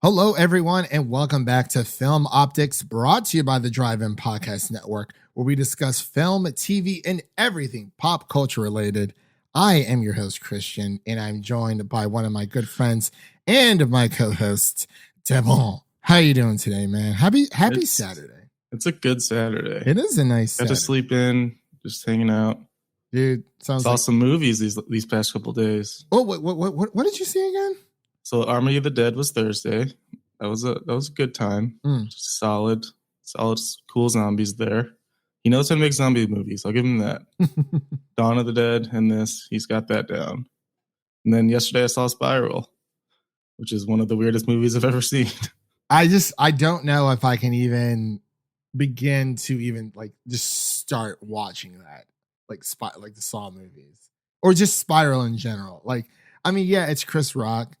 Hello, everyone, and welcome back to Film Optics, brought to you by the Drive-In Podcast Network, where we discuss film, TV, and everything pop culture related. I am your host, Christian, and I'm joined by one of my good friends and my co-hosts, Devon. How you doing today, man? Happy Saturday. It's a good Saturday. It is a nice Saturday. Got to sleep in, just hanging out. Dude, saw some movies these past couple days. Oh, what did you see again? So Army of the Dead was Thursday. That was a good time. Just solid, cool zombies there. He knows how to make zombie movies. I'll give him that. Dawn of the Dead and this, he's got that down. And then yesterday I saw Spiral, which is one of the weirdest movies I've ever seen. I don't know if I can even begin to even just start watching that, like the Saw movies or just Spiral in general. It's Chris Rock.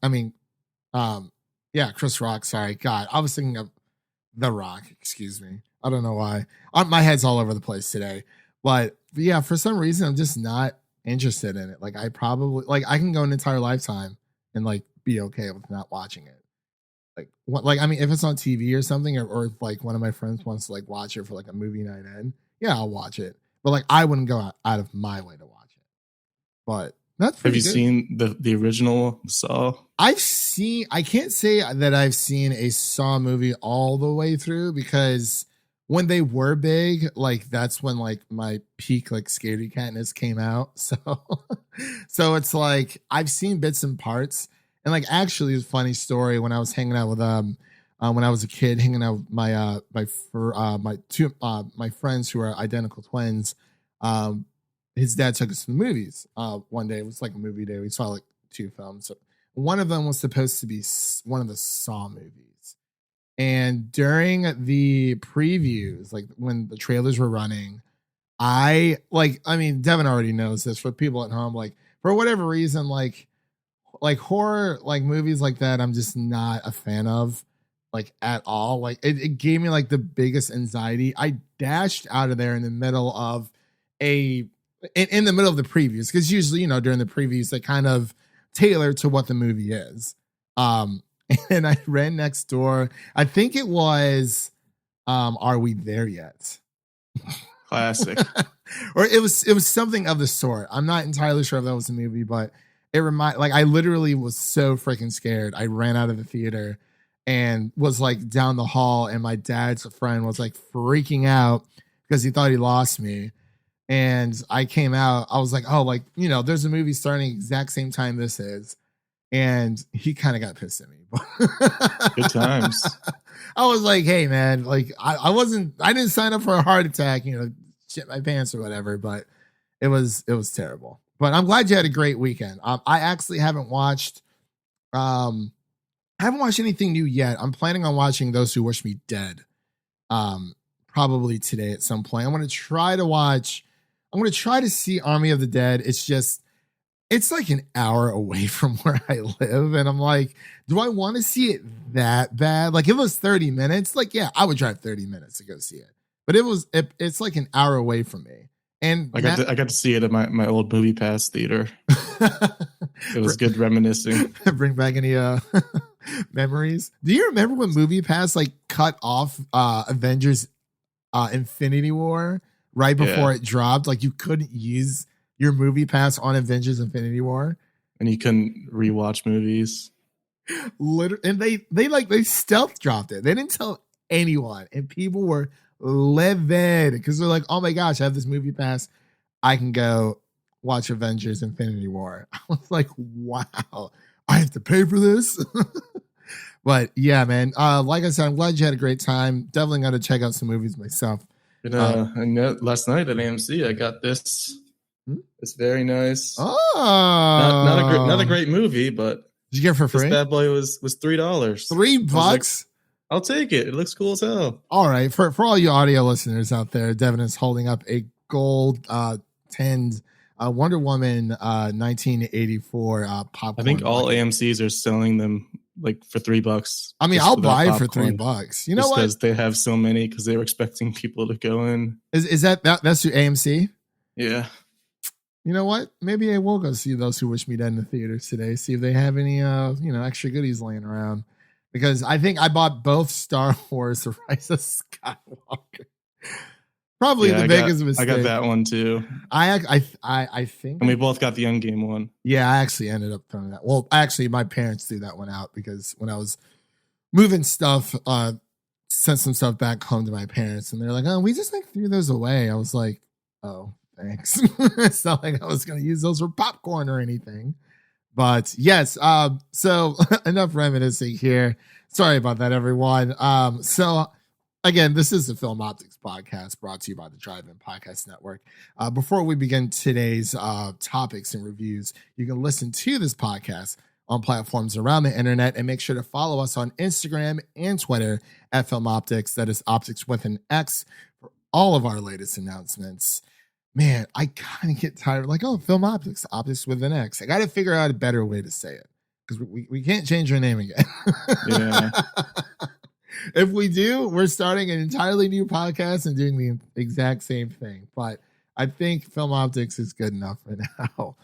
Chris Rock. Sorry, God, I was thinking of The Rock. Excuse me. I don't know why. My head's all over the place today. But yeah, for some reason, I'm just not interested in it. I can go an entire lifetime and be okay with not watching it. If it's on TV or something, or if one of my friends wants to watch it for a movie night in, yeah, I'll watch it. But I wouldn't go out of my way to watch it. But that's Have you seen the original Saw? I can't say that I've seen a Saw movie all the way through, because when they were big, that's when my peak scaredy catness came out. So it's I've seen bits and parts. And actually, it's a funny story. When I was hanging out with when I was a kid, hanging out with my friends who are identical twins, his dad took us to the movies. One day, it was a movie day. We saw two films. So one of them was supposed to be one of the Saw movies. And during the previews, when the trailers were running, Devin already knows this. For people at home, for whatever reason, horror movies like that, I'm just not a fan of at all. It gave me the biggest anxiety. I dashed out of there in the middle of the previews, because usually during the previews they kind of tailor to what the movie is. And I ran next door. I think it was Are We There Yet? Classic. Or it was something of the sort. I'm not entirely sure if that was the movie, but it I literally was so freaking scared. I ran out of the theater and was down the hall, and my dad's friend was freaking out because he thought he lost me. And I came out, I was there's a movie starting exact same time this is. And he kind of got pissed at me. Good times. I was hey man, I didn't sign up for a heart attack, shit my pants or whatever, but it was terrible. But I'm glad you had a great weekend. I actually haven't watched anything new yet. I'm planning on watching Those Who Wish Me Dead. Probably today at some point. I'm going to try to see Army of the Dead. It's an hour away from where I live. And I'm do I want to see it that bad? If it was 30 minutes, yeah, I would drive 30 minutes to go see it. But it's an hour away from me. And I got to see it at my old Movie Pass theater. It was good reminiscing. Bring back any memories. Do you remember when Movie Pass cut off Avengers Infinity War right before it dropped? You couldn't use your Movie Pass on Avengers Infinity War, and you couldn't rewatch movies. Literally, and they stealth dropped it. They didn't tell anyone, and people were livid because they're oh my gosh, I have this Movie Pass, I can go watch Avengers Infinity War. I was wow, I have to pay for this. But yeah, man, like I said, I'm glad you had a great time. Definitely got to check out some movies myself. And last night at AMC I got this. It's very nice. Oh, not a great movie, but did you get it for free? This bad boy was $3. $3? I'll take it. It looks cool as hell. All right, for all you audio listeners out there, Devin is holding up a gold tinned Wonder Woman 1984 popcorn. I think all AMCs are selling them for $3. I mean, I'll buy it for $3. You know what? Because they have so many, because they were expecting people to go in. Is that's your AMC? Yeah. You know what? Maybe I will go see Those Who Wish Me Dead in the theaters today. See if they have any extra goodies laying around. because I think I bought both Star Wars: The Rise of Skywalker. Probably the biggest mistake. I got that one too. I think, and we both got the Endgame one. Yeah, I actually ended up throwing that. Well, actually, my parents threw that one out because when I was moving stuff, sent some stuff back home to my parents, and they're like, "Oh, we just like threw those away." I was like, "Oh, thanks." It's not like I was going to use those for popcorn or anything. But yes, so enough reminiscing here. Sorry about that, everyone. So again, this is the Film Optics podcast brought to you by the Drive-In Podcast Network. Before we begin today's topics and reviews, you can listen to this podcast on platforms around the internet, and make sure to follow us on Instagram and Twitter at Film Optics. That is Optics with an X for all of our latest announcements. Man, I kind of get tired. Like, oh, Film Optics, Optics with an X. I got to figure out a better way to say it because we can't change our name again. Yeah. If we do, we're starting an entirely new podcast and doing the exact same thing. But I think Film Optics is good enough for now.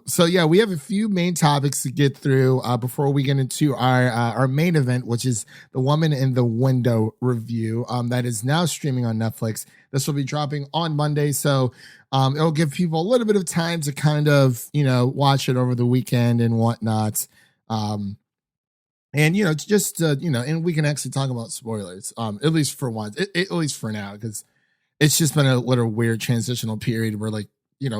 So yeah, we have a few main topics to get through before we get into our main event, which is the Woman in the Window review that is now streaming on Netflix. This will be dropping on Monday, so it'll give people a little bit of time to kind of, watch it over the weekend and whatnot. And just and we can actually talk about spoilers, at least for once, at least for now, because it's just been a little weird transitional period where, like,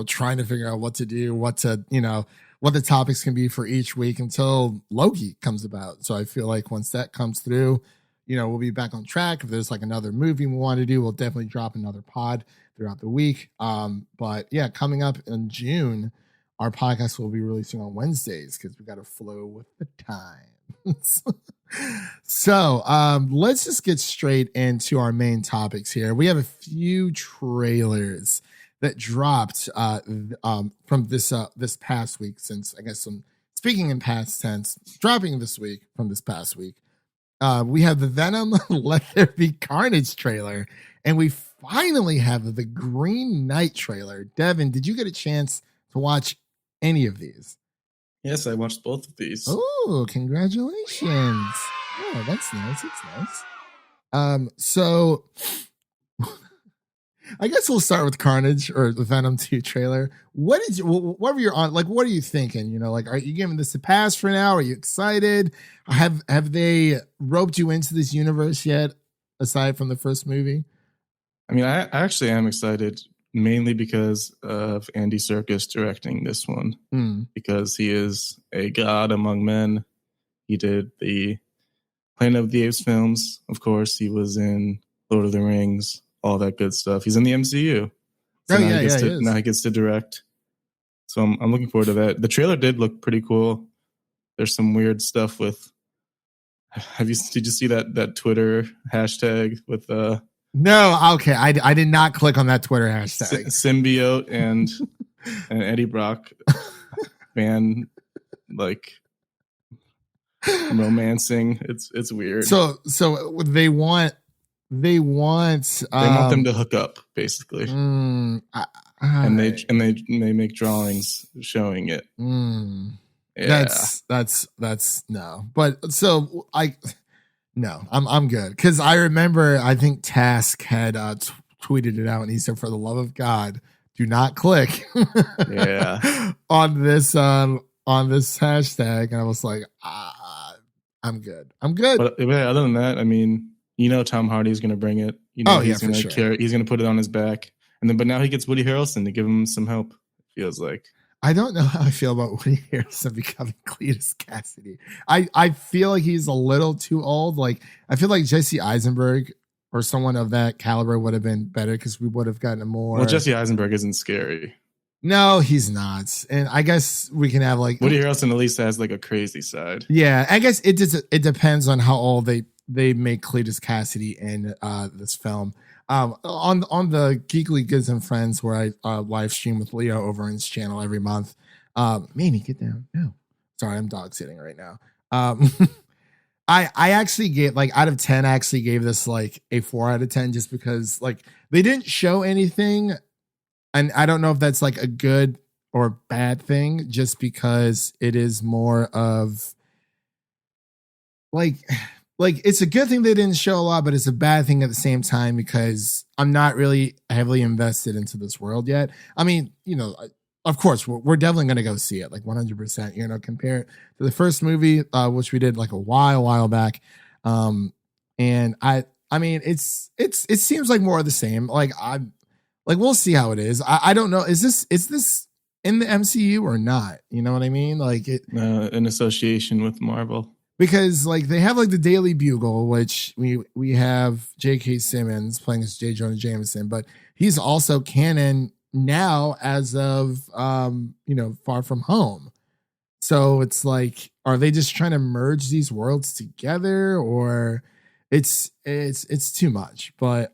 trying to figure out what to do, what the topics can be for each week until Loki comes about. So I feel like once that comes through, we'll be back on track. If there's like another movie we want to do, we'll definitely drop another pod throughout the week. But yeah, coming up in June, our podcast will be releasing on Wednesdays because we got to flow with the times. So let's just get straight into our main topics here. We have a few trailers that dropped from this past week, since I guess speaking in past tense, dropping this week from this past week. We have the Venom Let There Be Carnage trailer, and we finally have the Green Knight trailer. Devin, did you get a chance to watch any of these? Yes, I watched both of these. Oh, congratulations. Oh, that's nice. It's nice. So I guess we'll start with Carnage, or the Venom 2 trailer. Whatever you're on, like, what are you thinking? Are you giving this a pass for now? Are you excited? Have they roped you into this universe yet, aside from the first movie? I mean, I actually am excited, mainly because of Andy Serkis directing this one, because he is a god among men. He did the Planet of the Apes films, of course. He was in Lord of the Rings, all that good stuff. He's in the MCU. So now he gets to direct. So I'm looking forward to that. The trailer did look pretty cool. There's some weird stuff with. Did you see that Twitter hashtag with No, okay. I did not click on that Twitter hashtag. Symbiote and Eddie Brock fan, like, romancing. It's weird. So they want they want them to hook up, basically. And they make drawings showing it. Yeah. That's no. But so I'm good, because I remember, I think Task had tweeted it out, and he said, "For the love of God, do not click on this hashtag." And I was like, I'm good. But other than that, I mean, Tom Hardy's going to bring it. He's going to carry. He's going to put it on his back, but now he gets Woody Harrelson to give him some help. It feels like. I don't know how I feel about Woody Harrelson becoming Cletus Cassidy. I feel like he's a little too old. Like, I feel like Jesse Eisenberg or someone of that caliber would have been better, because we would have gotten a more. Well, Jesse Eisenberg isn't scary. No, he's not. And I guess we can have, like, Woody Harrelson at least has, like, a crazy side. Yeah, I guess it depends on how old they make Cletus Cassidy in this film. On the Geekly Goods and Friends, where I live stream with Leo over his channel every month. Manny, get down. No, sorry, I'm dog sitting right now. I actually gave, like, out of 10, I actually gave this like a 4 out of 10, just because, like, they didn't show anything, and I don't know if that's like a good or bad thing, just because it is more of, like it's a good thing they didn't show a lot, but it's a bad thing at the same time because I'm not really heavily invested into this world yet. I mean, of course, we're definitely going to go see it, like 100%. Compare it to the first movie, which we did like a while back, and I mean, it seems like more of the same. Like we'll see how it is. I don't know. Is this in the MCU or not? You know what I mean? Like it in association with Marvel. Because like they have like the Daily Bugle, which we have J.K. Simmons playing as J. Jonah Jameson, but he's also canon now as of Far From Home. So it's like, are they just trying to merge these worlds together, or it's too much? But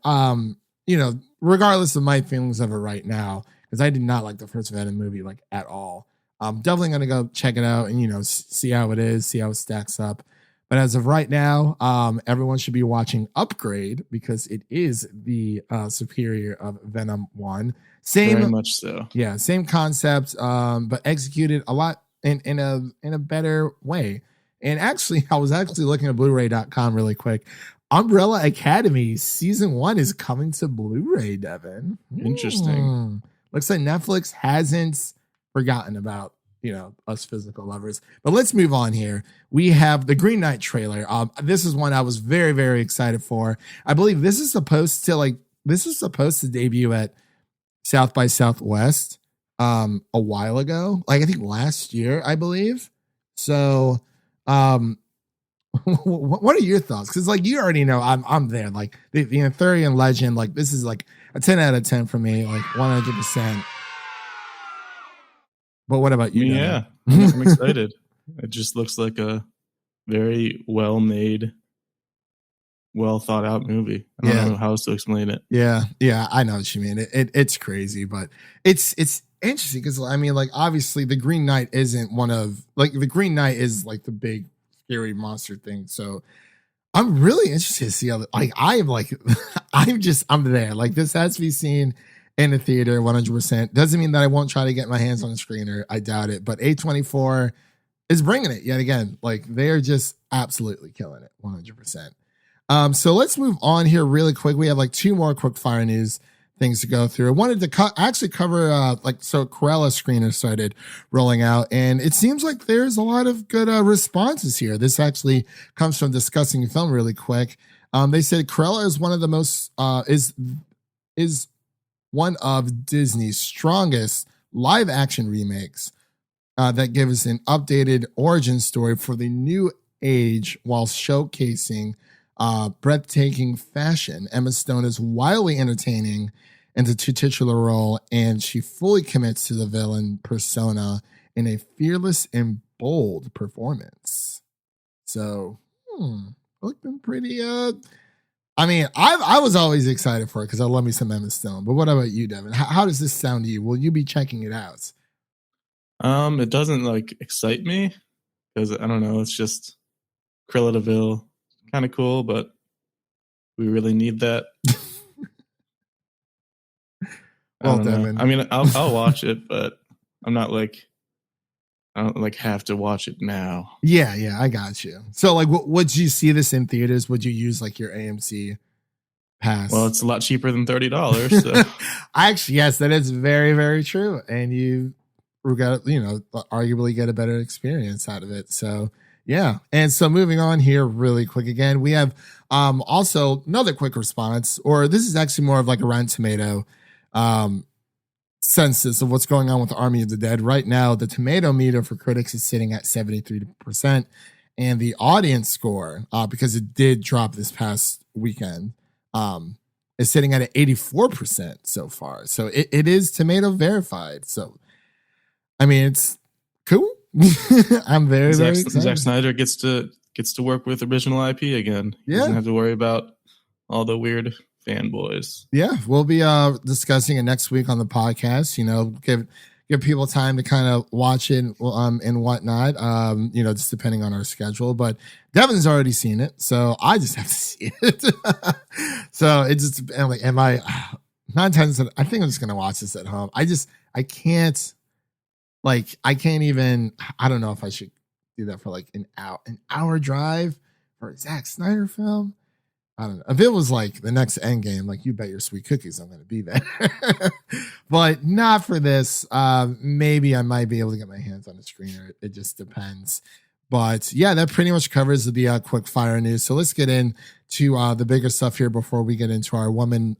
regardless of my feelings of it right now, because I did not like the first Venom movie like at all. I'm definitely going to go check it out and, see how it is, see how it stacks up. But as of right now, everyone should be watching Upgrade because it is the superior of Venom 1. Very much so. Yeah, same concept, but executed a lot in a better way. And actually, I was actually looking at Blu-ray.com really quick. Umbrella Academy Season 1 is coming to Blu-ray, Devin. Interesting. Looks like Netflix hasn't forgotten about us physical lovers. But let's move on here. We have the Green Knight trailer. This is one I was very, very excited for. I believe this is supposed to debut at South by Southwest a while ago. Like I think last year, I believe. So what are your thoughts? Because like you already know I'm there. Like the Arthurian legend, like this is like a 10 out of 10 for me, like 100%. But what about you? Yeah, I'm excited. It just looks like a very well-made, well thought out movie. I don't know how else to explain it. Yeah, I know what you mean. It's crazy, but it's interesting because I mean, like obviously the Green Knight isn't one of like the Green Knight is like the big scary monster thing. So I'm really interested to see how like I am like I'm there. Like this has to be seen in the theater 100%. Doesn't mean that I won't try to get my hands on the screener. I doubt it. But A24 is bringing it yet again. Like they're just absolutely killing it 100%. So let's move on here really quick. We have like 2 more quick fire news things to go through. I wanted to actually cover so Cruella screener started rolling out, and it seems like there's a lot of good responses here. This actually comes from Discussing Film really quick. They said Cruella is one of the most is one of Disney's strongest live action remakes that gives an updated origin story for the new age while showcasing breathtaking fashion. Emma Stone is wildly entertaining in the titular role, and she fully commits to the villain persona in a fearless and bold performance. So, looking pretty. I mean, I was always excited for it because I love me some Emma Stone. But what about you, Devin? How does this sound to you? Will you be checking it out? It doesn't like excite me because I don't know. It's just Cruella de Vil, kind of cool, but we really need that. Well, Devin. I mean, I'll watch it, but I'm not like I don't like have to watch it now. Yeah, I got you. So, like, would you see this in theaters? Would you use like your AMC pass? Well, it's a lot cheaper than $30. So. Actually, yes, that is very, very true, and you got arguably get a better experience out of it. So. Yeah. And so moving on here really quick again, we have also another quick response, or this is actually more of like a Rotten Tomato census of what's going on with the Army of the Dead. Right now, the tomato meter for critics is sitting at 73%, and the audience score, because it did drop this past weekend, is sitting at 84% so far. So it is tomato verified. So, I mean, it's cool. I'm very excited. Zack Snyder gets to work with original IP again. He doesn't have to worry about all the weird fanboys. Yeah, we'll be discussing it next week on the podcast. Give people time to kind of watch it and whatnot. Just depending on our schedule. But Devin's already seen it, so I just have to see it. So it's just like, am I 9 times? I think I'm just gonna watch this at home. I can't. Like, I can't even, I don't know if I should do that for like an hour drive for a Zack Snyder film. I don't know. If it was like the next Endgame, like you bet your sweet cookies I'm going to be there. But not for this. Maybe I might be able to get my hands on a screener. It just depends. But yeah, that pretty much covers the quick fire news. So let's get into the bigger stuff here before we get into our woman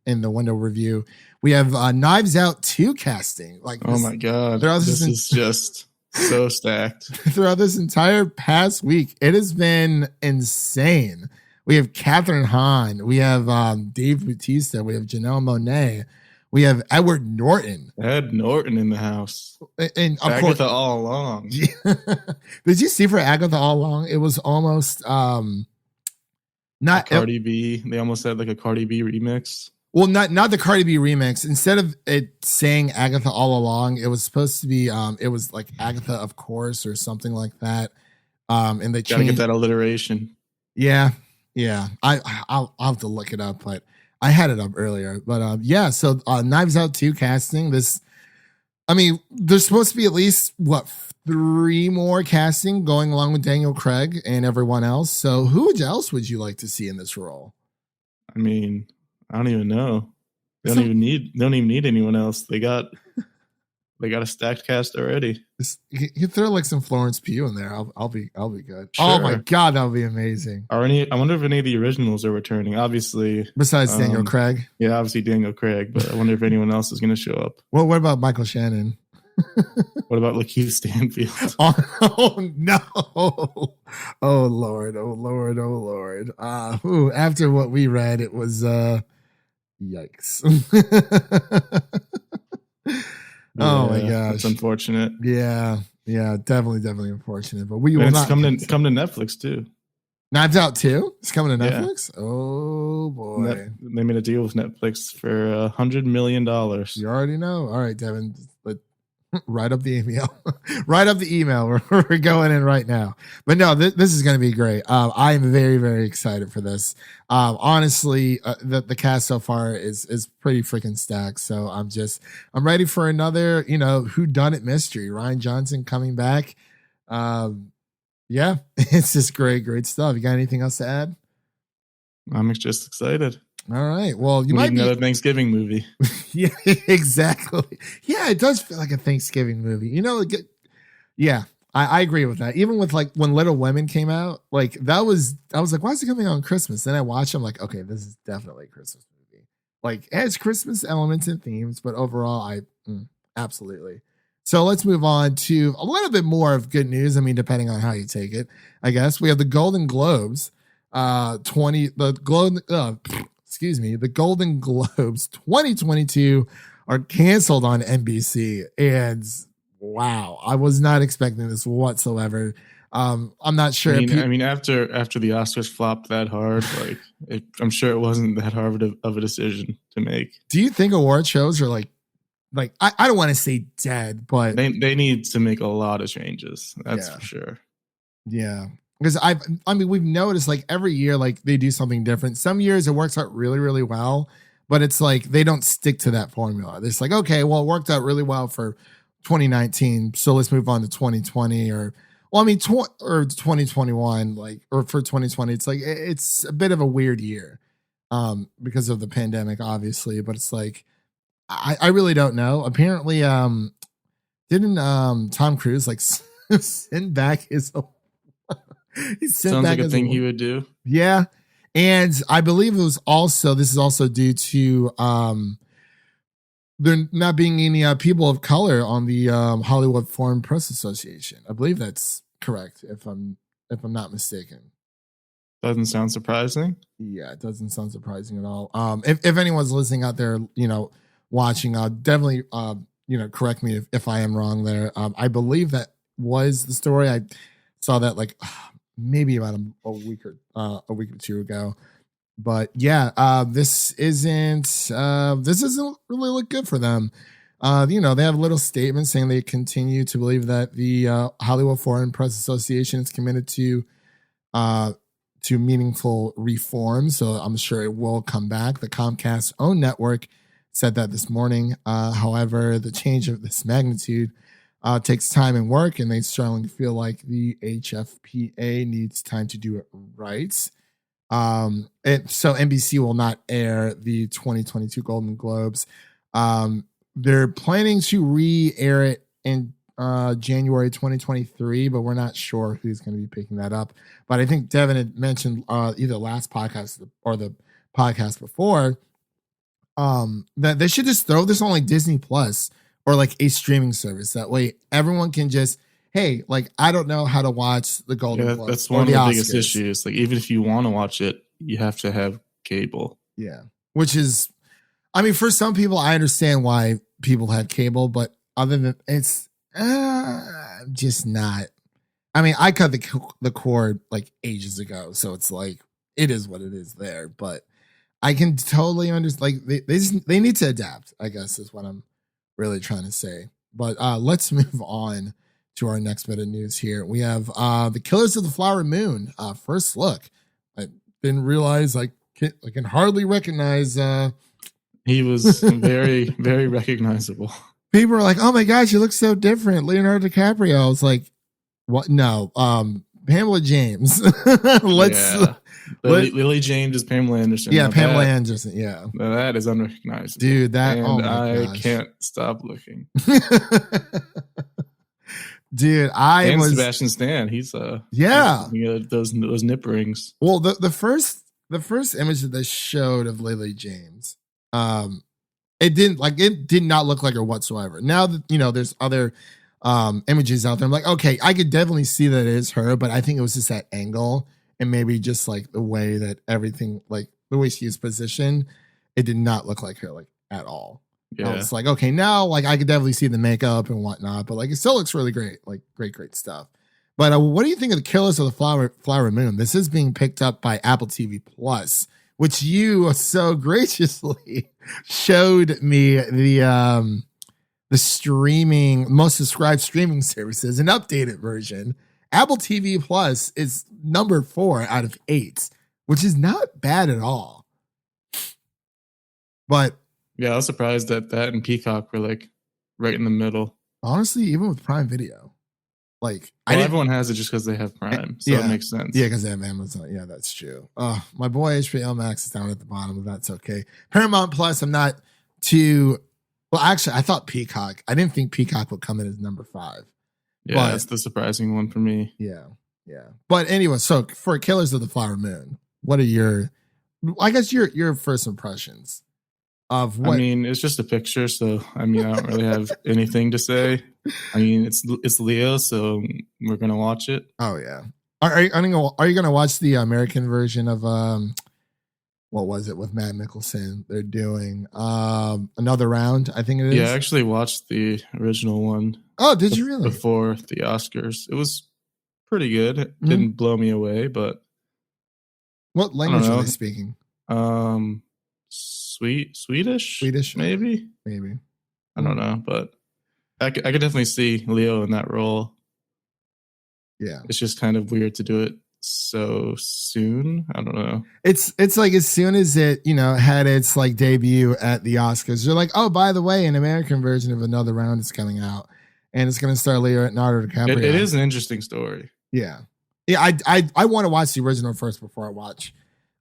in the window review. We have Knives Out 2 casting. Like, oh my God, this is just so stacked. Throughout this entire past week, it has been insane. We have Catherine Hahn. We have Dave Bautista. We have Janelle Monáe. We have Edward Norton. Ed Norton in the house. And of Agatha course, all along. Did you see for Agatha all along? It was almost not Cardi B. They almost had like a Cardi B remix. Well, not the Cardi B remix. Instead of it saying Agatha all along, it was supposed to be it was like Agatha of course or something like that. And they gotta get that alliteration. Yeah. I'll have to look it up, but I had it up earlier. But yeah, so Knives Out 2 casting. This, I mean, there's supposed to be at least 3 more casting going along with Daniel Craig and everyone else. So who else would you like to see in this role? I mean, I don't even know. They don't even need anyone else. They got a stacked cast already. You throw like some Florence Pugh in there. I'll be good. Sure. Oh my God, that would be amazing. I wonder if any of the originals are returning. Obviously, besides Daniel Craig. Yeah, obviously Daniel Craig. But I wonder if anyone else is going to show up. Well, what about Michael Shannon? What about Lakeith Stanfield? Oh no! Oh Lord! After what we read, it was yikes. Oh my gosh, that's unfortunate. Yeah, definitely unfortunate. But we will not come to Netflix too. Knives Out 2? It's coming to Netflix. Yeah. Oh boy, they made a deal with Netflix for $100 million. You already know. All right, Devin, write up the email. Write up the email. We're going in right now. But no, this is going to be great. I am very, very excited for this. Honestly, the cast so far is pretty freaking stacked. So I'm ready for another, whodunit mystery. Rian Johnson coming back. Yeah, it's just great stuff. You got anything else to add? I'm just excited. All right. Well, we need another Thanksgiving movie. Yeah, exactly. Yeah, it does feel like a Thanksgiving movie. Yeah, I agree with that. Even with like when Little Women came out, like I was like, why is it coming out on Christmas? Then I watched them like, okay, this is definitely a Christmas movie. Like it has Christmas elements and themes, but overall, absolutely. So let's move on to a little bit more of good news. I mean, depending on how you take it, I guess we have the Golden Globes, the Golden Globes 2022 are canceled on NBC. And wow, I was not expecting this whatsoever. I'm not sure. I mean, after the Oscars flopped that hard, I'm sure it wasn't that hard of a decision to make. Do you think award shows are like I don't want to say dead, but they need to make a lot of changes. That's for sure. Yeah. Because we've noticed like every year, like they do something different. Some years it works out really, really well, but it's like they don't stick to that formula. It's like, okay, well, it worked out really well for 2019, so let's move on to 2020 or 2021, or for 2020. It's like it's a bit of a weird year, because of the pandemic, obviously. But it's like I really don't know. Apparently, didn't Tom Cruise like send back his? Sounds like a thing he would do. Yeah. And I believe this is also due to there not being any people of color on the Hollywood Foreign Press Association. I believe that's correct, if I'm not mistaken. Doesn't sound surprising. Yeah, it doesn't sound surprising at all. If anyone's listening out there, watching, definitely correct me if I am wrong there. I believe that was the story. I saw that maybe about a week or two ago. But yeah, this doesn't really look good for them. They have a little statement saying they continue to believe that the Hollywood Foreign Press Association is committed to meaningful reform. So I'm sure it will come back. The Comcast own network said that this morning. However, the change of this magnitude takes time and work, and they strongly feel like the HFPA needs time to do it right. So NBC will not air the 2022 Golden Globes. They're planning to re-air it in January 2023, but we're not sure who's going to be picking that up. But I think Devin had mentioned either last podcast or the podcast before that they should just throw this on like Disney Plus or like a streaming service. That way everyone can just, hey, like, I don't know how to watch the Golden Globes. That's one of the biggest issues. Like, even if you want to watch it, you have to have cable. Yeah. Which is, I mean, for some people, I understand why people have cable, but other than it's just not. I mean, I cut the cord like ages ago, so it's like it is what it is there. But I can totally understand. Like they need to adapt, I guess, is what I'm really trying to say. But let's move on to our next bit of news here. We have the Killers of the Flower Moon. First look. I didn't realize I can hardly recognize. He was very, very recognizable. People are like, "Oh my gosh, you look so different." Leonardo DiCaprio. I was like, "What? No, Pamela James." Lily James is Pamela Anderson. Yeah, Pamela Anderson. Yeah, that is unrecognizable, dude. I can't stop looking. Dude, Sebastian Stan. He's those nip rings. Well, the first image that they showed of Lily James, it did not look like her whatsoever. Now that there's other images out there, I'm like, okay, I could definitely see that it is her, but I think it was just that angle and maybe just like the way that everything, like the way she is positioned, it did not look like her like at all. Yeah, it's like, okay, now like I could definitely see the makeup and whatnot, but like it still looks really great, like great stuff. But what do you think of the Killers of the Flower Moon? This is being picked up by Apple TV Plus, which you so graciously showed me the most subscribed streaming services, an updated version. Apple TV Plus is number 4 out of 8, which is not bad at all. But yeah, I was surprised that and Peacock were like right in the middle. Honestly, even with Prime Video, like everyone has it just because they have Prime, so it makes sense. Yeah, because they have Amazon. Yeah, that's true. My boy HBO Max is down at the bottom, but that's okay. Paramount Plus, I'm not too. Well, actually, I thought Peacock. I didn't think Peacock would come in as number 5. Yeah, that's the surprising one for me. Yeah. But anyway, so for Killers of the Flower Moon, what are your first impressions of what? I mean, it's just a picture, so I don't really have anything to say. I mean, it's Leo, so we're gonna watch it. Oh yeah. Are you gonna watch the American version of what was it with Matt Mikkelsen? They're doing Another Round, I think it is. Yeah, I actually watched the original one. Oh, did you really? Before the Oscars. It was pretty good. It didn't blow me away, but what language are they speaking? Swedish, maybe. I don't know, but I could definitely see Leo in that role. Yeah, it's just kind of weird to do it so soon. I don't know. It's like as soon as it had its like debut at the Oscars, they're like, oh, by the way, an American version of Another Round is coming out, and it's going to star Leonardo DiCaprio. It is an interesting story. Yeah. I want to watch the original first before I watch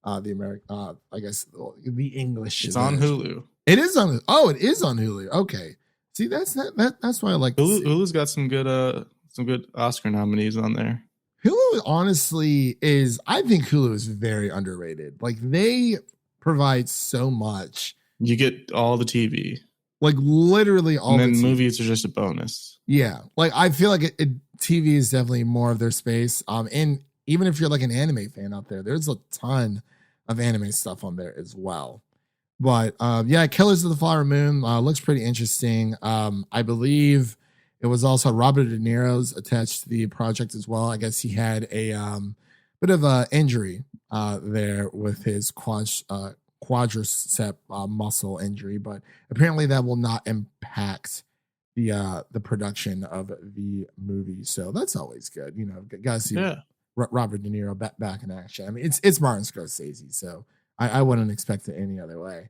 the American. I guess the English. It's on Hulu. It is on. Oh, it is on Hulu. Okay. See, that's why I like Hulu's got some good Oscar nominees on there. Hulu honestly is. I think Hulu is very underrated. Like they provide so much. You get all the TV. Like literally all. And then movies are just a bonus. Yeah, like I feel like TV is definitely more of their space. And even if you're like an anime fan out there, there's a ton of anime stuff on there as well. But yeah, Killers of the Flower Moon looks pretty interesting. I believe it was also Robert De Niro's attached to the project as well. I guess he had a bit of a injury there with his quadricep muscle injury, but apparently that will not impact the production of the movie. So that's always good. Guys see Robert De Niro back in action. I mean, it's Martin Scorsese, so I wouldn't expect it any other way.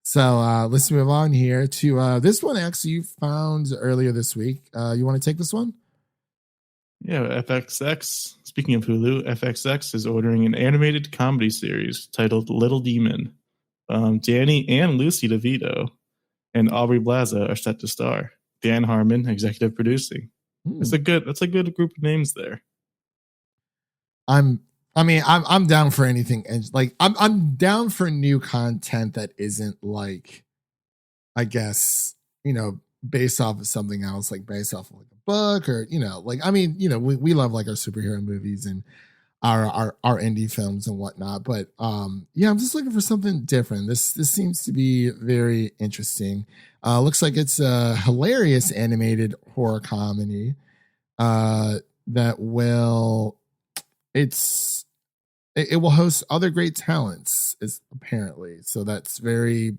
So let's move on here to this one. Actually, you found earlier this week. You want to take this one? Yeah, FXX. Speaking of Hulu, FXX is ordering an animated comedy series titled Little Demon. Danny and Lucy DeVito and Aubrey Plaza are set to star. Dan Harmon, executive producing. That's a good group of names there. I'm down for anything, and like I'm down for new content that isn't like, I guess, based off of something else, like based off of like a book or like, we love like our superhero movies and our indie films and whatnot, but I'm just looking for something different. This seems to be very interesting. Looks like it's a hilarious animated horror comedy that will it will host other great talents, is apparently. So that's very,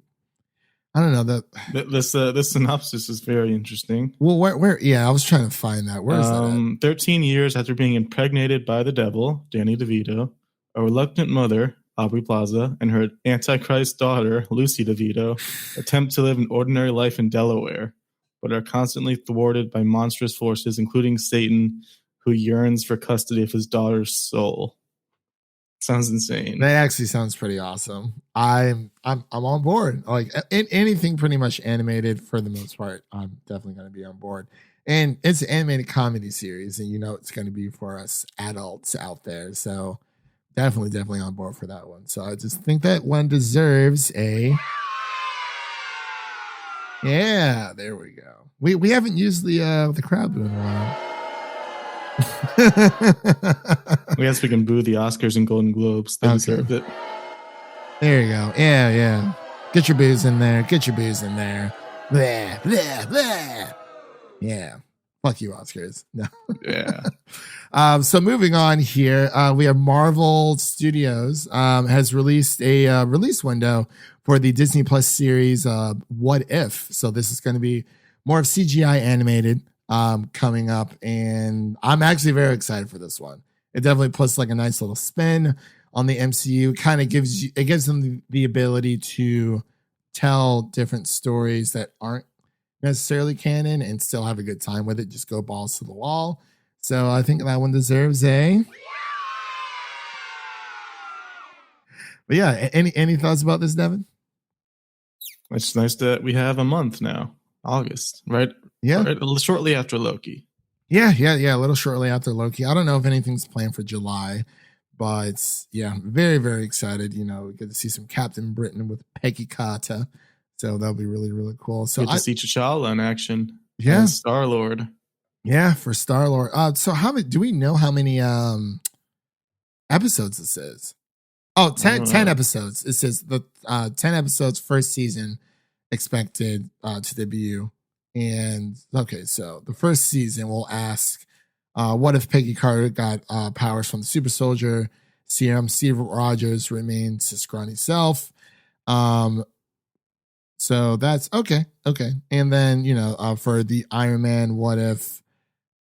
I don't know, this synopsis is very interesting. Well, where I was trying to find that. Where is that at? 13 years after being impregnated by the devil, Danny DeVito, a reluctant mother, Aubrey Plaza, and her antichrist daughter, Lucy DeVito, attempt to live an ordinary life in Delaware, but are constantly thwarted by monstrous forces, including Satan, who yearns for custody of his daughter's soul. Sounds insane. That actually sounds pretty awesome. I'm on board. Like anything pretty much animated for the most part, I'm definitely going to be on board. And it's an animated comedy series, and it's going to be for us adults out there. So definitely on board for that one. So I just think that one deserves a. Yeah, there we go. We haven't used the crowd boo in a while. We guess we can boo the Oscars and Golden Globes. They deserve it. There you go. Yeah. Get your boos in there. Blah, blah, blah. Yeah. Fuck you, Oscars. No. Yeah. So moving on here, we have Marvel Studios has released a release window for the Disney Plus series What If. So this is going to be more of CGI animated. Coming up, and I'm actually very excited for this one. It definitely puts like a nice little spin on the MCU. Kind of gives them the ability to tell different stories that aren't necessarily canon and still have a good time with it. Just go balls to the wall. So I think that one deserves a. But yeah, any thoughts about this, Devin? It's nice that we have a month now, August, right? Yeah. Right, shortly after Loki. Yeah. A little shortly after Loki. I don't know if anything's planned for July, but yeah, very, very excited. We get to see some Captain Britain with Peggy Carter. So that'll be really, really cool. So get to see T'Challa in action. Yeah. Star-Lord. Yeah, for Star-Lord. So do we know how many episodes this is? Oh, 10 episodes. It says the 10 episodes, first season expected to debut. And okay, so the first season will ask, what if Peggy Carter got powers from the super soldier serum? Steve Rogers remains his scrawny self. So that's okay. And then, for the Iron Man, what if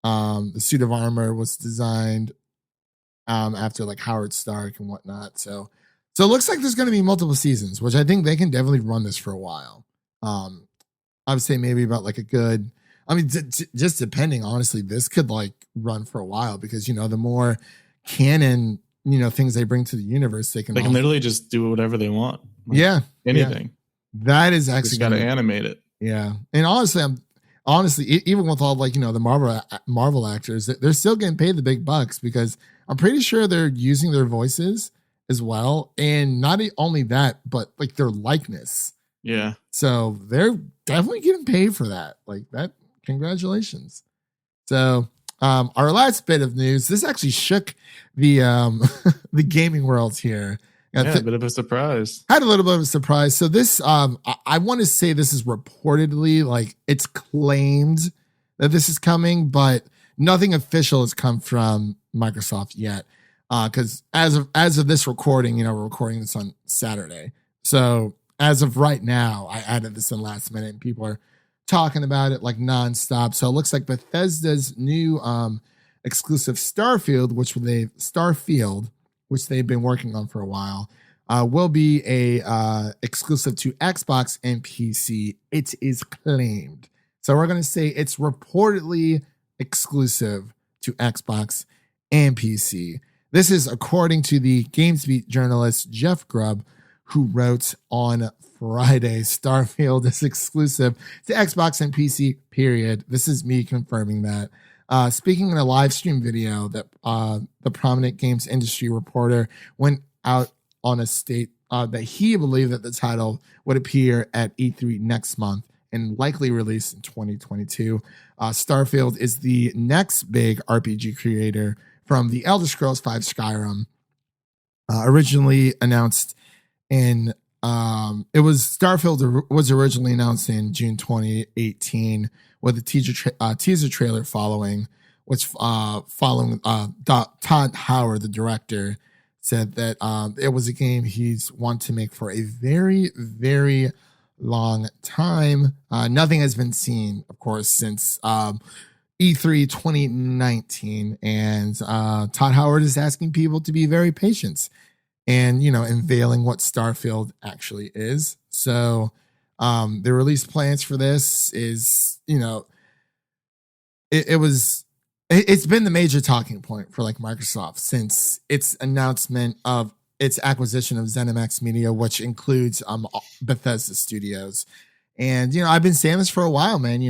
the suit of armor was designed after like Howard Stark and whatnot. So it looks like there's going to be multiple seasons, which I think they can definitely run this for a while. I would say maybe about like a good, just depending, honestly, this could like run for a while because, the more canon, things they bring to the universe, they can literally just do whatever they want. Yeah. Anything. Yeah. That is actually got to animate it. Yeah. And honestly, even with all like, the Marvel actors, they're still getting paid the big bucks because I'm pretty sure they're using their voices as well. And not only that, but like their likeness. Yeah. So they're definitely getting paid for that. Like that. Congratulations. So our last bit of news, this actually shook the the gaming world here. Yeah, a bit of a surprise. Had a little bit of a surprise. So this I want to say this is reportedly, like, it's claimed that this is coming, but nothing official has come from Microsoft yet. Because as of this recording, we're recording this on Saturday. So as of right now, I added this in last minute and people are talking about it like nonstop. So it looks like Bethesda's new exclusive Starfield, which they've been working on for a while, will be a exclusive to Xbox and PC. It is claimed. So we're going to say it's reportedly exclusive to Xbox and PC. This is according to the GamesBeat journalist Jeff Grubb, who wrote on Friday, Starfield is exclusive to Xbox and PC, period. This is me confirming that. Speaking in a live stream video that the prominent games industry reporter went out on a state that he believed that the title would appear at E3 next month and likely released in 2022. Starfield is the next big RPG creator from the Elder Scrolls V Skyrim, originally announced in Starfield was originally announced in June 2018 with a teaser trailer following, which following Todd Howard, the director, said that it was a game he's wanted to make for a very, very long time. Nothing has been seen, of course, since E3 2019, and Todd Howard is asking people to be very patient and, unveiling what Starfield actually is. So the release plans for this is, it's been the major talking point for Microsoft since its announcement of its acquisition of ZeniMax Media, which includes Bethesda Studios. And, I've been saying this for a while, man.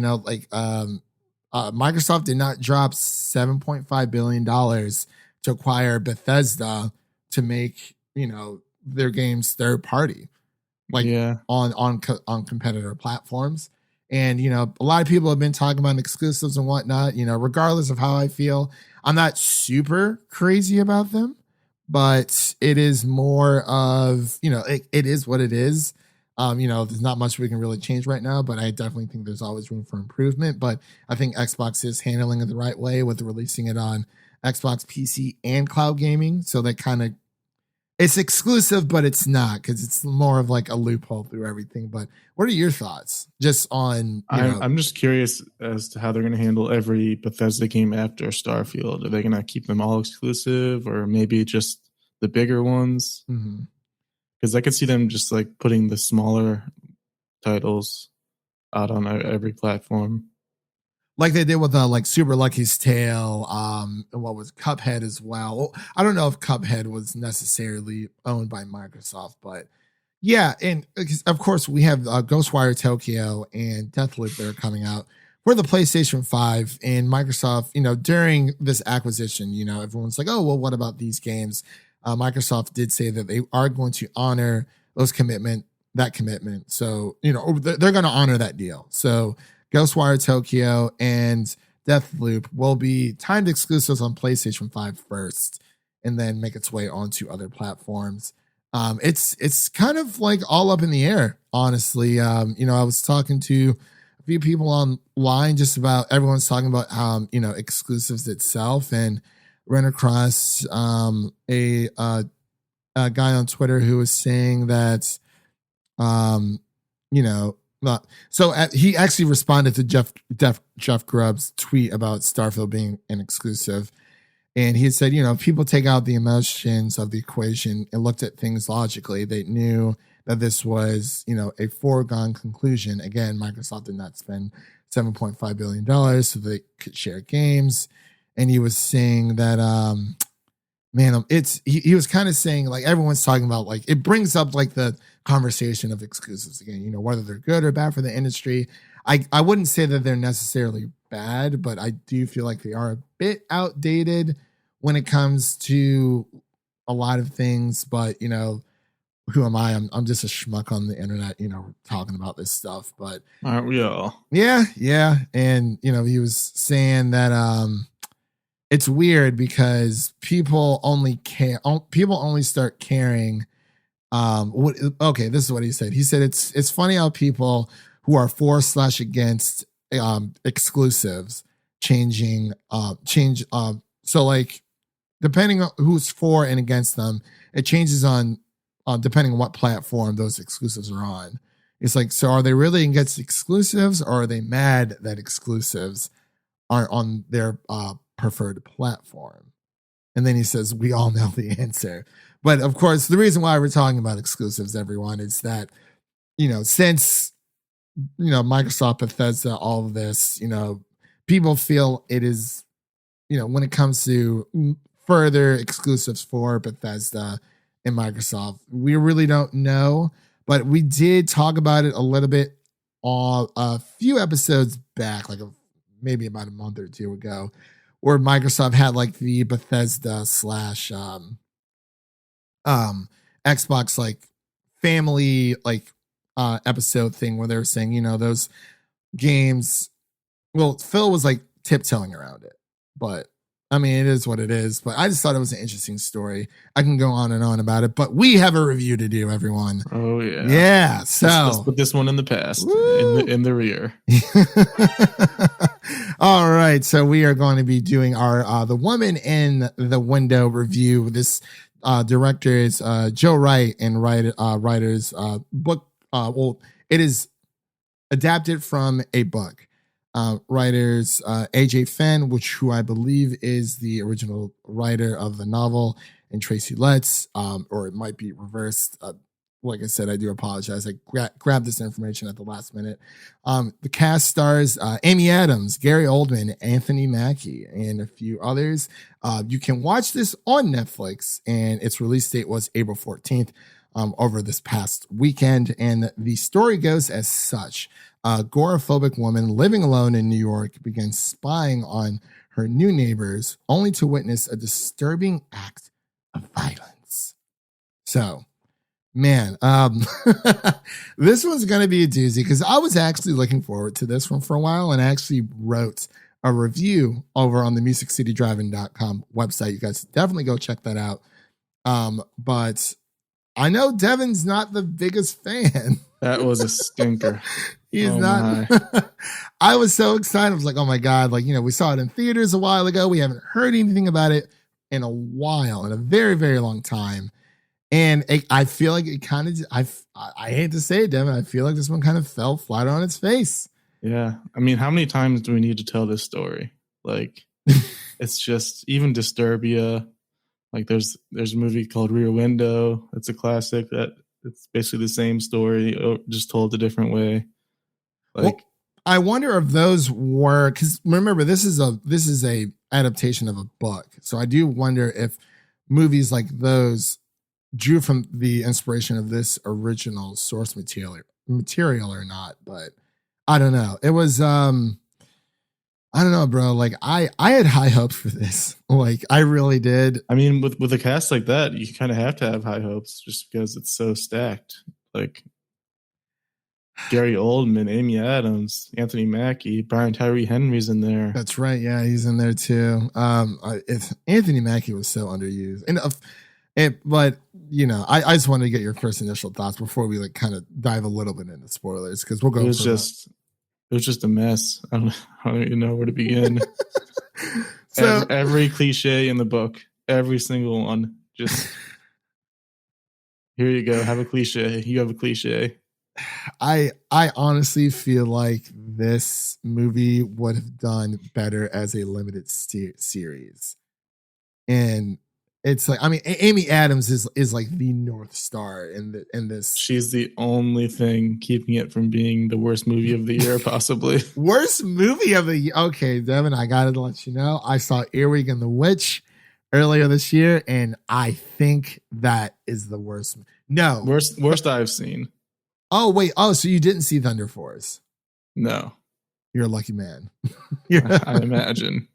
Microsoft did not drop $7.5 billion to acquire Bethesda to make, their games third party, on competitor platforms. And, a lot of people have been talking about exclusives and whatnot, regardless of how I feel. I'm not super crazy about them, but it is more of, it is what it is. There's not much we can really change right now, but I definitely think there's always room for improvement. But I think Xbox is handling it the right way with releasing it on Xbox, PC, and cloud gaming. So that it's exclusive, but it's not, because it's more of a loophole through everything. But what are your thoughts just on, I'm just curious as to how they're going to handle every Bethesda game after Starfield. Are they going to keep them all exclusive, or maybe just the bigger ones? Mm-hmm. Because I could see them just putting the smaller titles out on every platform, like they did with Super Lucky's Tale, and what was Cuphead as well. I don't know if Cuphead was necessarily owned by Microsoft, but yeah. And of course we have Ghostwire Tokyo and Deathloop that are coming out for the PlayStation 5. And Microsoft, during this acquisition, everyone's like, oh, well, what about these games? Microsoft did say that they are going to honor that commitment. So, they're going to honor that deal. So Ghostwire Tokyo and Deathloop will be timed exclusives on PlayStation 5 first, and then make its way onto other platforms. It's kind of all up in the air, honestly. I was talking to a few people online just about, everyone's talking about exclusives itself, and ran across a guy on Twitter who was saying that, he actually responded to Jeff Grubb's tweet about Starfield being an exclusive. And he said, if people take out the emotions of the equation and looked at things logically, they knew that this was, a foregone conclusion. Again, Microsoft did not spend $7.5 billion so they could share games. And he was saying that, he was kind of saying, everyone's talking about, it brings up the conversation of exclusives again, whether they're good or bad for the industry. I wouldn't say that they're necessarily bad, but I do feel like they are a bit outdated when it comes to a lot of things. But, who am I? I'm just a schmuck on the internet, talking about this stuff. But aren't we all? Yeah. And, he was saying that, it's weird because people only start caring. This is what he said. He said, it's funny how people who are for / against exclusives change. So depending on who's for and against them, it changes on depending on what platform those exclusives are on. It's so are they really against exclusives, or are they mad that exclusives aren't on their preferred platform? And then he says, we all know the answer. But of course, the reason why we're talking about exclusives, everyone, is that, since, Microsoft, Bethesda, all of this, people feel it is, when it comes to further exclusives for Bethesda and Microsoft, we really don't know. But we did talk about it a little bit on a few episodes back, maybe about a month or two ago, where Microsoft had the Bethesda slash Xbox family episode thing where they were saying, those games. Well, Phil was tiptoeing around it, but I mean, it is what it is. But I just thought it was an interesting story. I can go on and on about it, but we have a review to do, everyone. Oh yeah, yeah. So let's put this one in the past, in the rear. All right, so we are going to be doing our The Woman in the Window review. This director is Joe Wright, and writer's book. Well, it is adapted from a book. Writers AJ Fenn, who I believe is the original writer of the novel, and Tracy Letts, or it might be reversed. Like I said, I do apologize. I grabbed this information at the last minute. The cast stars Amy Adams, Gary Oldman, Anthony Mackie, and a few others. You can watch this on Netflix, and its release date was April 14th over this past weekend. And the story goes as such. A agoraphobic woman living alone in New York begins spying on her new neighbors, only to witness a disturbing act of violence. So, man, this one's going to be a doozy, because I was actually looking forward to this one for a while, and I actually wrote a review over on the MusicCityDriving.com website. You guys definitely go check that out. But I know Devin's not the biggest fan. That was a stinker. He's not. I was so excited. I was like, oh my God. We saw it in theaters a while ago. We haven't heard anything about it in a while, in a very, very long time. And I feel like it kind of, I hate to say it, Devin, I feel like this one kind of fell flat on its face. Yeah. I mean, how many times do we need to tell this story? It's just, even Disturbia. There's a movie called Rear Window. It's a classic that it's basically the same story, just told a different way. I wonder if those were, because remember, this is a adaptation of a book. So I do wonder if movies like those drew from the inspiration of this original source material or not. But I don't know. It was I don't know, bro. I had high hopes for this. I really did. I mean, with a cast like that, you kind of have to have high hopes just because it's so stacked. Gary Oldman, Amy Adams, Anthony Mackie, Brian Tyree Henry's in there. That's right. Yeah, he's in there too. Anthony Mackie was so underused, but I just wanted to get your first initial thoughts before we kind of dive a little bit into spoilers, because we'll go. It was just a mess. I don't even know where to begin. So every cliche in the book, every single one, just here you go. Have a cliche. You have a cliche. I honestly feel like this movie would have done better as a limited series. And it's Amy Adams is the North Star in this. She's the only thing keeping it from being the worst movie of the year, possibly. Worst movie of the year. Okay, Devin, I gotta let you know. I saw Earwig and the Witch earlier this year, and I think that is the worst. No. Worst I've seen. Oh, wait. Oh, so you didn't see Thunder Force? No. You're a lucky man. I imagine.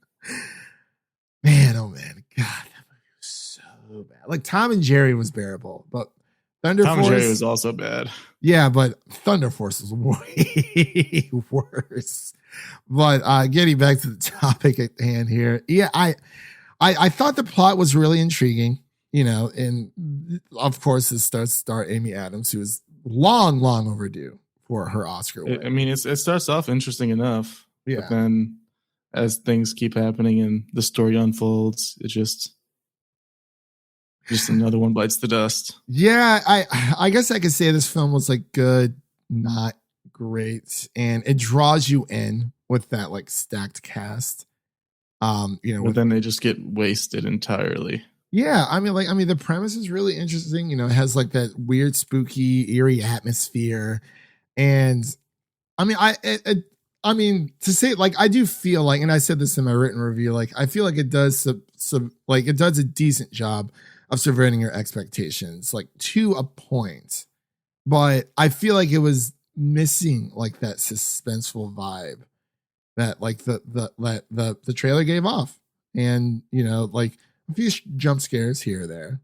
Man, oh man. God, that movie was so bad. Tom and Jerry was bearable, but Tom and Jerry was also bad. Yeah, but Thunder Force was way worse. But getting back to the topic at hand here. Yeah, I thought the plot was really intriguing, and of course it starts star Amy Adams, who is long overdue for her Oscar win. I mean, it starts off interesting enough. Yeah. But then as things keep happening and the story unfolds, it just another one bites the dust. Yeah, I guess I could say this film was good, not great. And it draws you in with that stacked cast. But then they just get wasted entirely. Yeah, I mean, the premise is really interesting. It has like that weird, spooky, eerie atmosphere, and I mean, I mean, to say like I do feel like, and I said this in my written review, like I feel like it does like it does a decent job of subverting your expectations, like to a point, but I feel like it was missing like that suspenseful vibe that like the trailer gave off, and like a few jump scares here or there,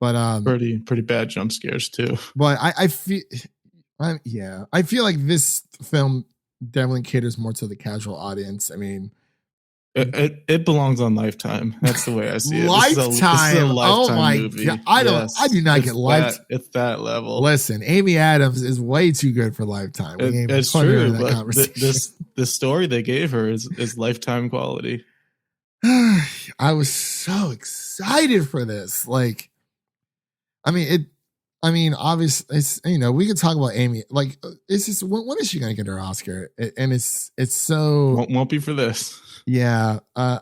but pretty bad jump scares too. But I feel, I feel like this film definitely caters more to the casual audience. I mean, it belongs on Lifetime. That's the way I see it. Lifetime. This is a Lifetime movie. God, I do not get Lifetime. It's that level. Listen, Amy Adams is way too good for Lifetime. It's true, but the story they gave her is Lifetime quality. I was so excited for this. Like, I mean, obviously, it's we could talk about Amy. Like, it's just when is she gonna get her Oscar? And it's so won't be for this. Yeah, I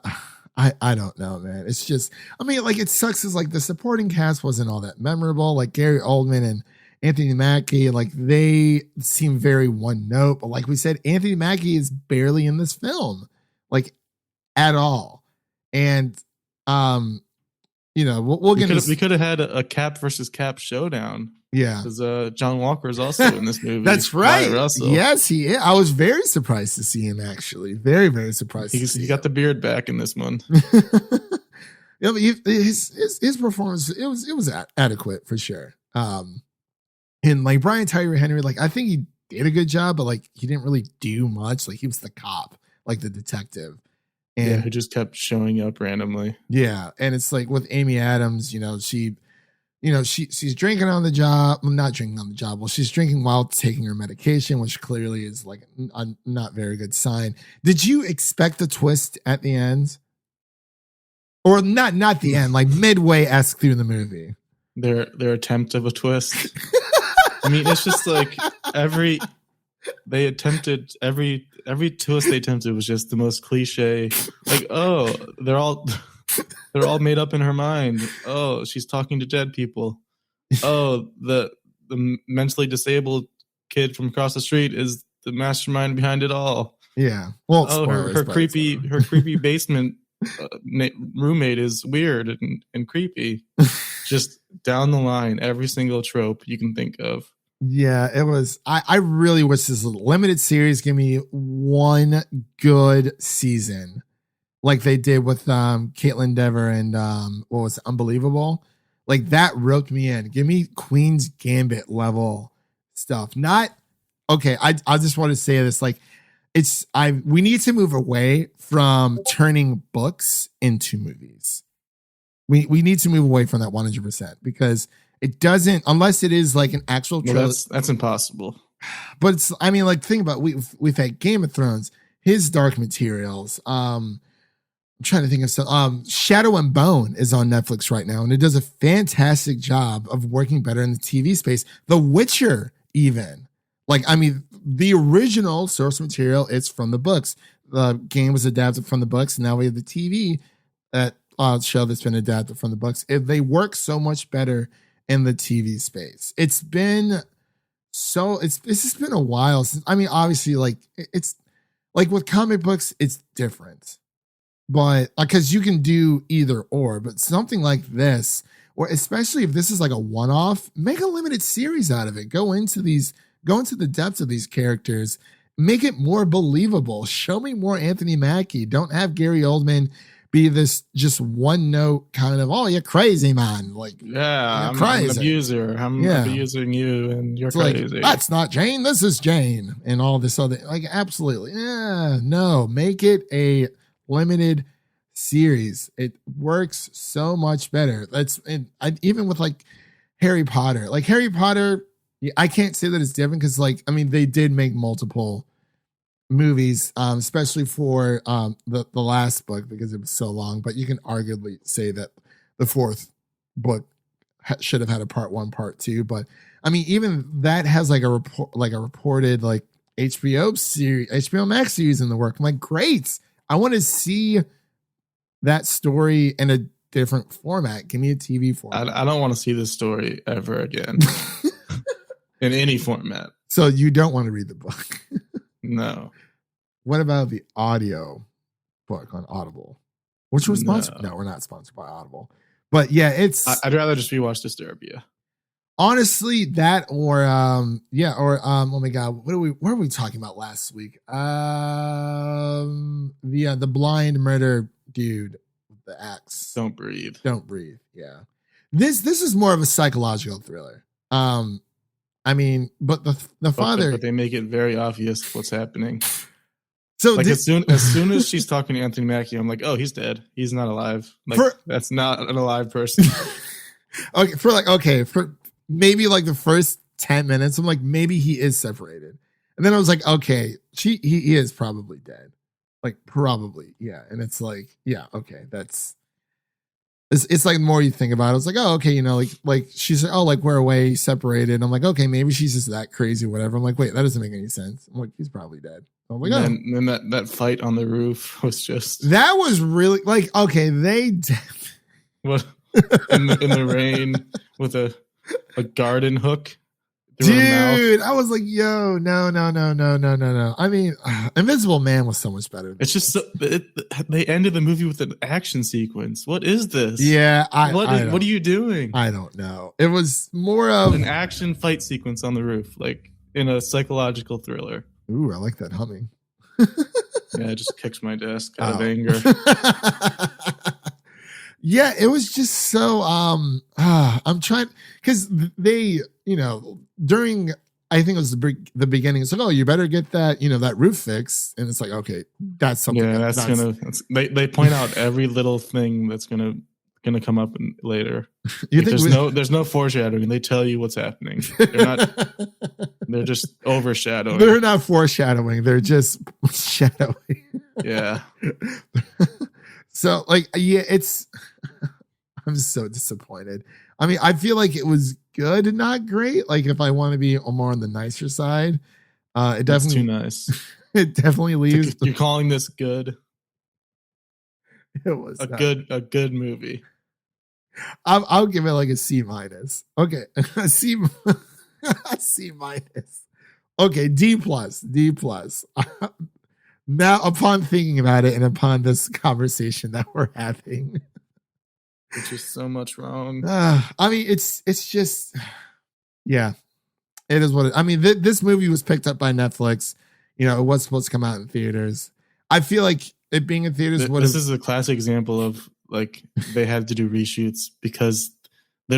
don't know, man. It's just, I mean, like it sucks. Is like the supporting cast wasn't all that memorable. Like Gary Oldman and Anthony Mackie, like they seem very one note. But like we said, Anthony Mackie is barely in this film, like at all. And we'll get. We could have had a Cap versus Cap showdown. Yeah, because John Walker is also in this movie. That's right. Yes, he is. I was very surprised to see him. Actually, very surprised. He got the beard back in this one. Yeah, but his performance it was adequate for sure. And like Brian Tyree Henry, like I think he did a good job, but like he didn't really do much. Like he was the cop, like the detective. And who just kept showing up randomly. Yeah, and it's like with Amy Adams, she's drinking on the job. Well, not drinking on the job. Well, she's drinking while taking her medication, which clearly is like a not very good sign. Did you expect the twist at the end, or not the end, like midway-esque through the movie? Their attempt of a twist. I mean, it's just like every twist they attempted was just the most cliche. Like, oh, they're all made up in her mind. Oh, she's talking to dead people. Oh, the mentally disabled kid from across the street is the mastermind behind it all. Yeah. Well, her creepy basement roommate is weird and creepy. Just down the line, every single trope you can think of. Yeah, it was. I really wish this limited series give me one good season, like they did with Caitlin Dever and what was it, Unbelievable. Like that roped me in. Give me Queen's Gambit level stuff. Not okay. I just want to say this. Like we need to move away from turning books into movies. We need to move away from that 100% because it doesn't, unless it is like an actual trailer. Well, that's impossible. But it's, I mean, like think about we've had Game of Thrones, his Dark Materials. I'm trying to think of some. Shadow and Bone is on Netflix right now, and it does a fantastic job of working better in the TV space. The Witcher, even. Like, I mean, the original source material is from the books. The game was adapted from the books, and now we have the TV show that's been adapted from the books. They work so much better in the TV space. It's just been a while since, I mean, obviously like it's like with comic books, it's different, but because you can do either or, but something like this, or especially if this is like a one-off, make a limited series out of it. Go into the depths of these characters, make it more believable. Show me more Anthony Mackie. Don't have Gary Oldman be this just one note kind of, oh, you're crazy, man. Like, yeah, I'm an abuser. I'm abusing you and you're crazy. Like, that's not Jane. This is Jane. And all this other, like, absolutely. Yeah, no, make it a limited series. It works so much better. Even with like Harry Potter, I can't say that it's different because like, I mean, they did make multiple movies, especially for the last book because it was so long, but you can arguably say that the fourth book should have had a part 1, part 2, but I mean even that has like a reported like HBO Max series in the work. I'm like, great, I want to see that story in a different format. Give me a TV format. I don't want to see this story ever again in any format. So you don't want to read the book? No. What about the audio book on Audible? Which was sponsored? No, we're not sponsored by Audible. But yeah, it's. I'd rather just rewatch Disturbia. Honestly, that or oh my god, what were we talking about last week? The blind murder dude with the axe. Don't breathe. Yeah, this is more of a psychological thriller. I mean, but the father, but they make it very obvious what's happening. So like as soon as she's talking to Anthony Mackie, I'm like, oh, he's dead. He's not alive. Like that's not an alive person. for maybe like the first 10 minutes, I'm like, maybe he is separated. And then I was like, okay, he is probably dead. Like probably, yeah. And it's like, yeah, okay, it's like the more you think about it, it's like, oh, okay, like she's like, oh, like we're away, separated. I'm like, okay, maybe she's just that crazy, whatever. I'm like, wait, that doesn't make any sense. I'm like, he's probably dead. I'm like, and then that fight on the roof was just that was really like, okay, what in the rain with a garden hook. Dude, I was like, yo, no. I mean, Invisible Man was so much better. It's just they ended the movie with an action sequence. What is this? Yeah, what are you doing? I don't know. It was more of an action fight sequence on the roof, like in a psychological thriller. Ooh, I like that humming. Yeah, I just kicked my desk out of anger. Yeah, it was just so I'm trying because they, during I think it was the beginning, it's like, oh, you better get that, that roof fixed. And it's like, okay, that's something. Yeah, they point out every little thing that's gonna come up later. Like there's no foreshadowing. They tell you what's happening. They're just overshadowing. They're not foreshadowing, they're just shadowing. Yeah. So like, yeah, I'm so disappointed. I mean, I feel like it was good and not great. Like if I want to be more on the nicer side, it That's definitely too nice. It definitely leaves. You're calling this good? It was a good movie. I'll give it like a C-. Okay, a C-. Okay, D+. Now, upon thinking about it and upon this conversation that we're having, which is so much wrong. I mean, it's just, yeah, it is what it. I mean, this movie was picked up by Netflix. It was supposed to come out in theaters. I feel like it being in theaters. This is a classic example of like they had to do reshoots because they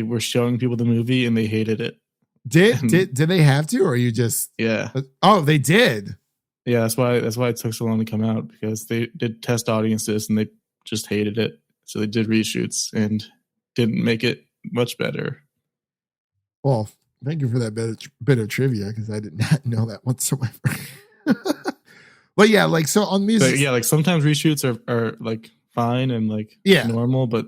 were showing people the movie and they hated it. Did they have to, or you just? Yeah. Oh, they did. Yeah, that's why it took so long to come out, because they did test audiences and they just hated it. So they did reshoots and didn't make it much better. Well, thank you for that bit of trivia, because I did not know that whatsoever. But yeah, like so on music. Yeah, like sometimes reshoots are like fine and like normal, but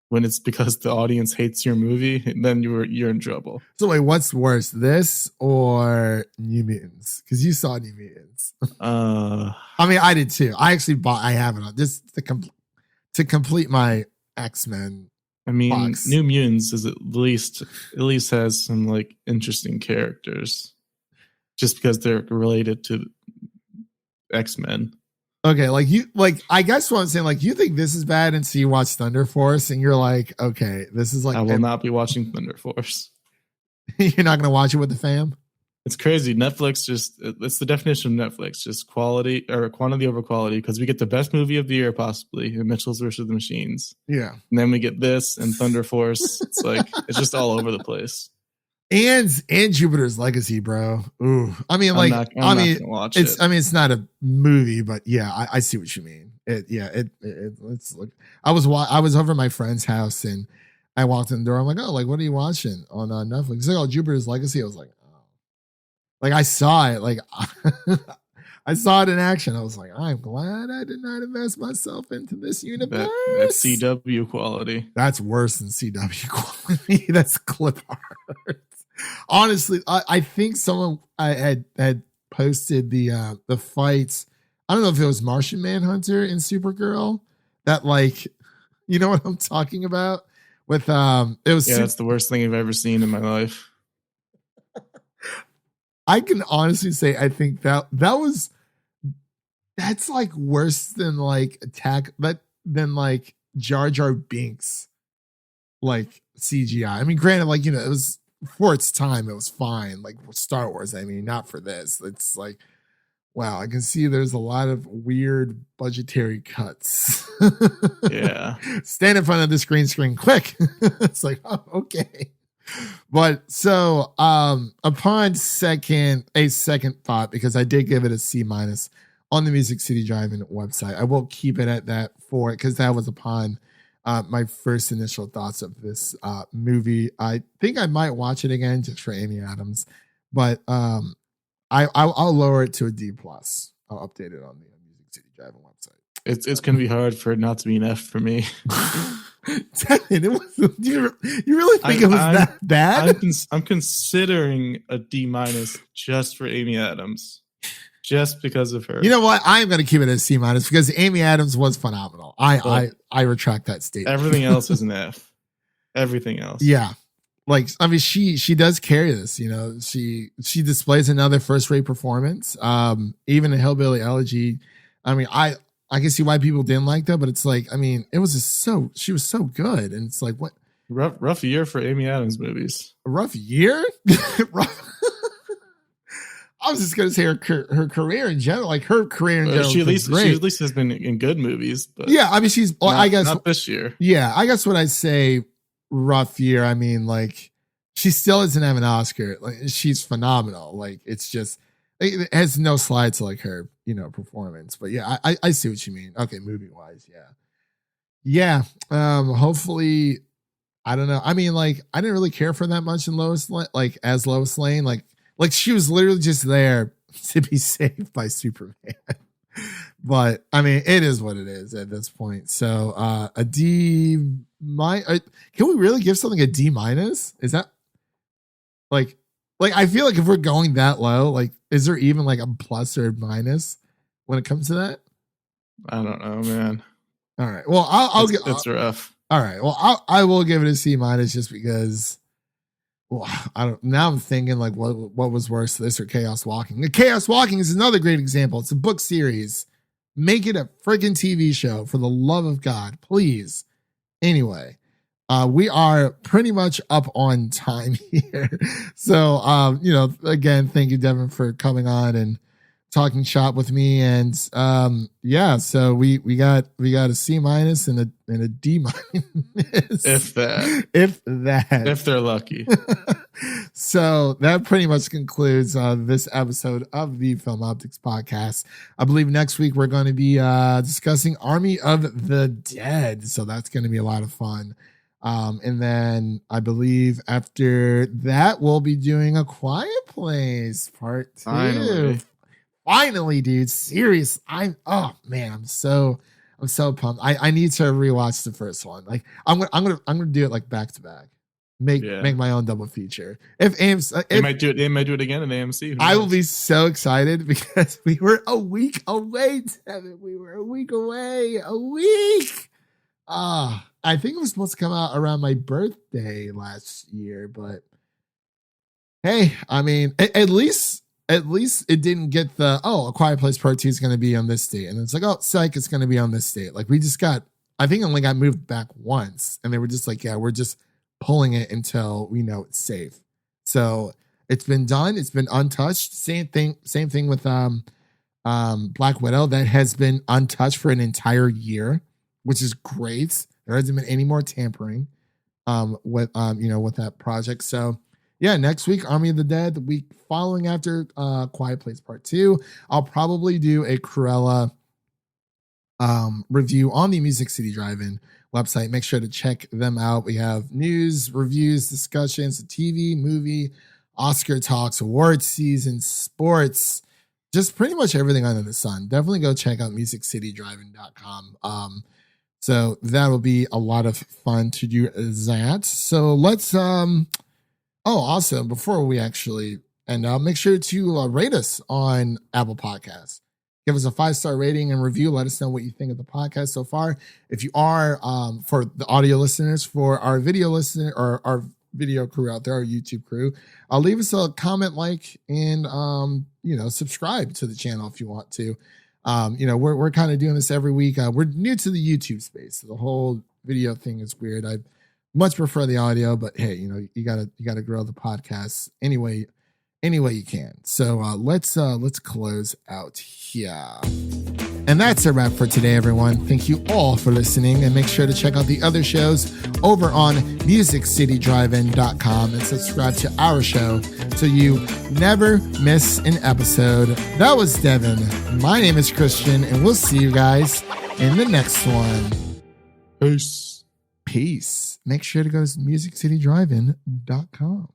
when it's because the audience hates your movie, then you're in trouble. So wait, what's worse, this or New Mutants? Because you saw New Mutants. I mean, I did too. I have it on just to complete my X-Men. I mean, box. New Mutants is at least has some like interesting characters, just because they're related to X-Men. Okay, I guess what I'm saying, like, you think this is bad, and so you watch Thunder Force, and you're like, okay, this is like. I will not be watching Thunder Force. You're not going to watch it with the fam? It's crazy. Netflix it's the definition of Netflix, just quality or quantity over quality, because we get the best movie of the year, possibly, in Mitchell's versus the Machines. Yeah. And then we get this and Thunder Force. It's like, it's just all over the place. And Jupiter's Legacy, bro. Ooh, I mean, like, I'm not gonna watch it. I mean, it's not a movie, but yeah, I see what you mean. It's like I was over at my friend's house and I walked in the door. I'm like, oh, like, what are you watching on Netflix? He's like, oh, Jupiter's Legacy. I was like, oh, like I saw it, like I saw it in action. I was like, I'm glad I did not invest myself into this universe. That's CW quality. That's worse than CW quality. That's clip art. Honestly, I think someone I had posted the fights I don't know if it was Martian Manhunter and Supergirl that like, you know what I'm talking about? With it was that's the worst thing I've ever seen in my life. I can honestly say I think that's like worse than like than like Jar Jar Binks like CGI. I mean, granted, like, you know, it was for its time, it was fine. Like Star Wars, I mean, not for this. It's like, wow, I can see there's a lot of weird budgetary cuts. Yeah. Stand in front of this green screen quick. It's like, oh, okay. But so upon second thought, because I did give it a C- on the Music City Drive-In website, I will keep it at that for it because that was upon my first initial thoughts of this movie. I think I might watch it again just for Amy Adams, but I'll lower it to a D+. I'll update it on the Music City Drive-In website. It's gonna be hard for it not to be an F for me. It was, you really think it was that bad? I'm considering a D- just for Amy Adams, just because of her. You know what? I'm going to keep it as C- because Amy Adams was phenomenal. I retract that statement. Everything else is an F. Everything else, yeah. Like, I mean, she does carry this. You know, she displays another first-rate performance. Even in Hillbilly Elegy, I mean, I can see why people didn't like that, but it's like, I mean, it was just she was so good. And it's like, what? Rough year for Amy Adams movies. A rough year? I was just going to say her career in general, like her career in general. She at least has been in good movies. But yeah, I mean, I guess not this year. Yeah, I guess when I say rough year, I mean, like, she still doesn't have an Oscar. Like, she's phenomenal. Like, it's just, it has no slide to like her, you know, performance. But yeah, I see what you mean. Okay, movie wise, yeah. Hopefully, I don't know. I mean, like, I didn't really care for that much in Lois Lane. Like she was literally just there to be saved by Superman. But I mean, it is what it is at this point. So a D-. Can we really give something a D-? Is that like I feel like if we're going that low, like, is there even like a plus or a minus when it comes to that? I don't know, man. All right. Well, it's rough. All right. Well, I will give it a C- just because. Well, now I'm thinking like what was worse, this or Chaos Walking? Chaos Walking is another great example. It's a book series. Make it a freaking TV show, for the love of God, please. Anyway, we are pretty much up on time here. So, you know, again, thank you, Devin, for coming on and talking shop with me. And yeah, so we got a C- and a D-. If that. If they're lucky. So that pretty much concludes this episode of the Film Optics Podcast. I believe next week we're going to be discussing Army of the Dead. So that's going to be a lot of fun. And then I believe after that, we'll be doing A Quiet Place Part 2. Finally, dude. Serious. Oh man, I'm so pumped. I need to rewatch the first one. Like I'm gonna do it like back to back. Make my own double feature. If AMC, they might do it again in AMC. I will be so excited because we were a week away, Devin. We were a week away. A week. I think it was supposed to come out around my birthday last year, but hey, I mean, at least it didn't get the, A Quiet Place Part 2 is going to be on this date. And it's like, oh, psych, it's going to be on this date. Like, I think it only got moved back once. And they were just like, yeah, we're just pulling it until we know it's safe. So it's been done. It's been untouched. Same thing with Black Widow. That has been untouched for an entire year, which is great. There hasn't been any more tampering with that project. So yeah, next week, Army of the Dead. The week following after Quiet Place Part 2, I'll probably do a Cruella review on the Music City Drive-In website. Make sure to check them out. We have news, reviews, discussions, TV, movie, Oscar talks, award season, sports, just pretty much everything under the sun. Definitely go check out musiccitydrivein.com. So that will be a lot of fun to do that. So let's also, before we actually end up, make sure to rate us on Apple Podcasts. Give us a 5-star rating and review. Let us know what you think of the podcast so far. If you are, for the audio listeners, for our video listener or our video crew out there, our YouTube crew, leave us a comment, and subscribe to the channel if you want to. We're kind of doing this every week. We're new to the YouTube space, so the whole video thing is weird. I much prefer the audio, but hey, you gotta grow the podcast anyway you can. So let's close out here. And that's a wrap for today, everyone. Thank you all for listening, and make sure to check out the other shows over on musiccitydrivein.com and subscribe to our show so you never miss an episode. That was Devin. My name is Christian, and we'll see you guys in the next one. Peace. Make sure to go to musiccitydrivein.com.